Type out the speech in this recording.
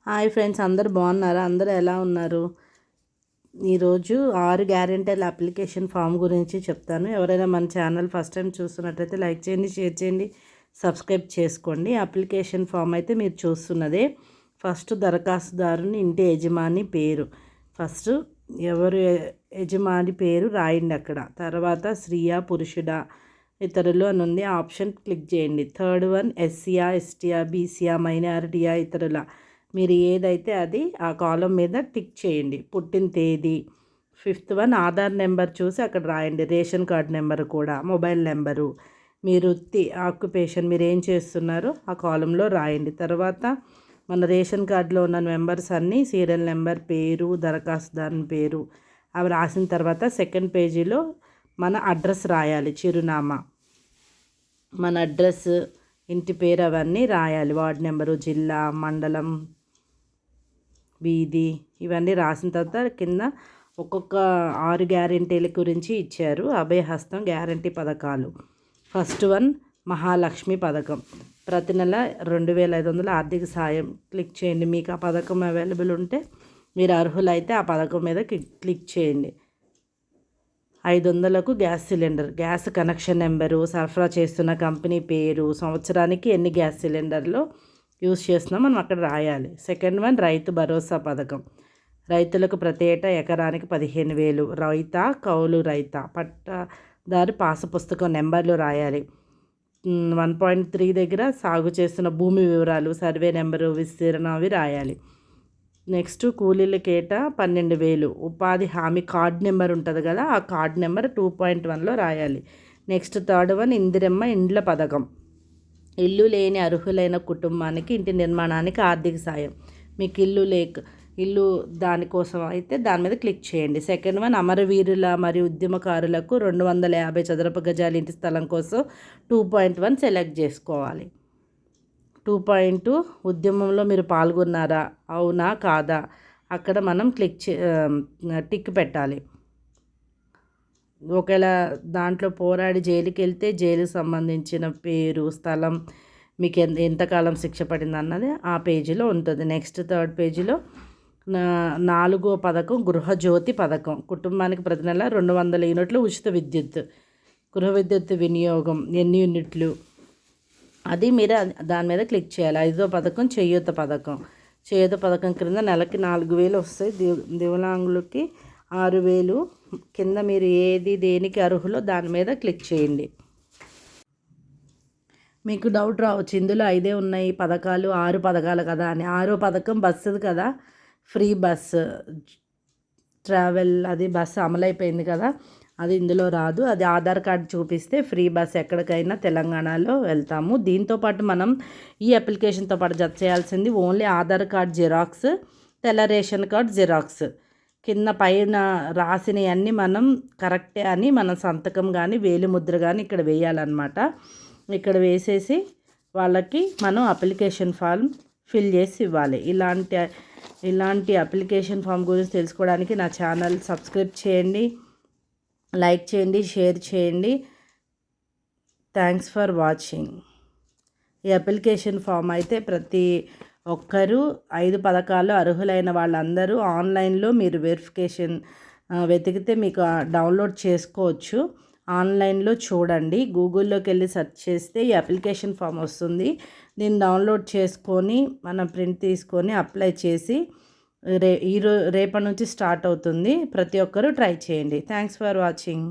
Hi friends, అందరు బాగున్నారా? అందరూ ఎలా ఉన్నారు? ఈరోజు 6 గ్యారెంటీల అప్లికేషన్ ఫామ్ గురించి చెప్తాను. ఎవరైనా మన ఛానల్ ఫస్ట్ టైం చూస్తున్నట్టయితే లైక్ చేయండి, షేర్ చేయండి, సబ్స్క్రైబ్ చేసుకోండి. అప్లికేషన్ ఫామ్ అయితే మీరు చూస్తున్నదే. ఫస్ట్ దరఖాస్తుదారుని ఇంటి యజమాని పేరు, ఫస్ట్ ఎవరు యజమాని పేరు రాయండి అక్కడ. తర్వాత స్త్రీయా పురుషుడా ఇతరులు అని ఉంది, ఆప్షన్ క్లిక్ చేయండి. థర్డ్ వన్ ఎస్సీయా ఎస్టీయా బీసీయా మైనారిటీయా ఇతరుల, మీరు ఏదైతే అది ఆ కాలం మీద టిక్ చేయండి. పుట్టిన తేదీ. ఫిఫ్త్ వన్ ఆధార్ నెంబర్ చూసి అక్కడ రాయండి. రేషన్ కార్డ్ నెంబర్ కూడా, మొబైల్ నెంబరు, మీ వృత్తి ఆక్యుపేషన్, మీరు ఏం చేస్తున్నారో ఆ కాలంలో రాయండి. తర్వాత మన రేషన్ కార్డులో ఉన్న మెంబర్స్ అన్నీ, సీరియల్ నెంబర్, పేరు, దరఖాస్తుదారుని పేరు అవి రాసిన తర్వాత సెకండ్ పేజీలో మన అడ్రస్ రాయాలి. చిరునామా, మన అడ్రస్, ఇంటి పేరు అవన్నీ రాయాలి. వార్డ్ నెంబరు, జిల్లా, మండలం, వీధి ఇవన్నీ రాసిన తర్వాత కింద ఒక్కొక్క 6 గ్యారెంటీల గురించి ఇచ్చారు. అభయహస్తం గ్యారెంటీ పథకాలు. ఫస్ట్ వన్ మహాలక్ష్మి పథకం, ప్రతి నెల 2500 ఆర్థిక సాయం. క్లిక్ చేయండి. మీకు ఆ పథకం అవైలబుల్ ఉంటే, మీరు అర్హులైతే ఆ పథకం మీద క్లిక్ చేయండి. 500కు gas cylinder, gas connection number, సరఫరా చేస్తున్న కంపెనీ పేరు, సంవత్సరానికి ఎన్ని గ్యాస్ సిలిండర్లు యూజ్ చేస్తున్నాం మనం అక్కడ రాయాలి. సెకండ్ వన్ రైతు భరోసా పథకం, రైతులకు ప్రతి ఏటా ఎకరానికి 15,000. రైత, కౌలు రైత, పట్టాదారు పాసు పుస్తకం నెంబర్లు రాయాలి. 1.3 దగ్గర సాగు చేస్తున్న భూమి వివరాలు, సర్వే నెంబరు, విస్తీర్ణం అవి రాయాలి. నెక్స్ట్ కూలీలకి ఏటా 12,000. ఉపాధి హామీ కార్డ్ నెంబర్ ఉంటుంది కదా, ఆ కార్డ్ నెంబర్ 2.1లో రాయాలి. నెక్స్ట్ థర్డ్ వన్ ఇందిరమ్మ ఇండ్ల పథకం, ఇల్లు లేని అర్హులైన కుటుంబానికి ఇంటి నిర్మాణానికి ఆర్థిక సాయం. మీకు ఇల్లు దానికోసం అయితే దాని మీద క్లిక్ చేయండి. సెకండ్ వన్ అమరవీరుల మరియు ఉద్యమకారులకు 250 చదరపు గజాల ఇంటి స్థలం కోసం 2.1 సెలెక్ట్ చేసుకోవాలి. 2.2 ఉద్యమంలో మీరు పాల్గొన్నారా, అవునా కాదా, అక్కడ మనం టిక్ పెట్టాలి. ఒకవేళ దాంట్లో పోరాడి జైలుకి వెళ్తే జైలుకి సంబంధించిన పేరు, స్థలం, మీకు ఎంతకాలం శిక్ష పడింది అన్నది ఆ పేజీలో ఉంటుంది. నెక్స్ట్ థర్డ్ పేజీలో 4వ పథకం గృహజ్యోతి పథకం, కుటుంబానికి ప్రతి నెల 200 యూనిట్లు ఉచిత విద్యుత్. గృహ విద్యుత్ వినియోగం ఎన్ని యూనిట్లు అది మీరు దాని మీద క్లిక్ చేయాలి. 5వ పథకం చేయూత పథకం, చేయూత పథకం క్రింద నెలకి 4,000 వస్తాయి. దివ్యాంగులకి 6,000. కింద మీరు దేనికి అర్హులో దాని మీద క్లిక్ చేయండి. మీకు డౌట్ రావచ్చు, ఇందులో 5 ఉన్నాయి పథకాలు, 6 పథకాలు కదా అని. 6వ పథకం బస్సుది కదా, ఫ్రీ బస్సు ట్రావెల్, అది బస్సు అమలైపోయింది కదా, అది ఇందులో రాదు. అది ఆధార్ కార్డు చూపిస్తే ఫ్రీ బస్ ఎక్కడికైనా తెలంగాణలో వెళ్తాము. దీంతోపాటు మనం ఈ అప్లికేషన్తో పాటు జత చేయాల్సింది ఓన్లీ ఆధార్ కార్డ్ జిరాక్స్, తెల్ల రేషన్ కార్డ్ జిరాక్స్. కింద పైన రాసినవన్నీ మనం కరెక్టే అని మనం సంతకం కానీ వేలిముద్ర కానీ ఇక్కడ వేయాలన్నమాట. ఇక్కడ వేసేసి వాళ్ళకి మనం అప్లికేషన్ ఫామ్ ఫిల్ చేసి ఇవ్వాలి. ఇలాంటి అప్లికేషన్ ఫామ్ గురించి తెలుసుకోవడానికి నా ఛానల్ సబ్స్క్రైబ్ చేయండి, లైక్ చేయండి, షేర్ చేయండి. Thanks for watching. ఈ అప్లికేషన్ ఫామ్ అయితే ప్రతి ఒక్కరూ 5 పథకాలు అర్హులైన వాళ్ళందరూ ఆన్లైన్లో మీరు వెరిఫికేషన్ వెతికితే మీకు డౌన్లోడ్ చేసుకోవచ్చు. ఆన్లైన్లో చూడండి, గూగుల్లోకి వెళ్ళి సెర్చ్ చేస్తే ఈ అప్లికేషన్ ఫామ్ వస్తుంది. దీన్ని డౌన్లోడ్ చేసుకొని మనం ప్రింట్ తీసుకొని అప్లై చేసి రేపటి నుంచి స్టార్ట్ అవుతుంది. ప్రతి ఒక్కరూ ట్రై చేయండి. Thanks for watching.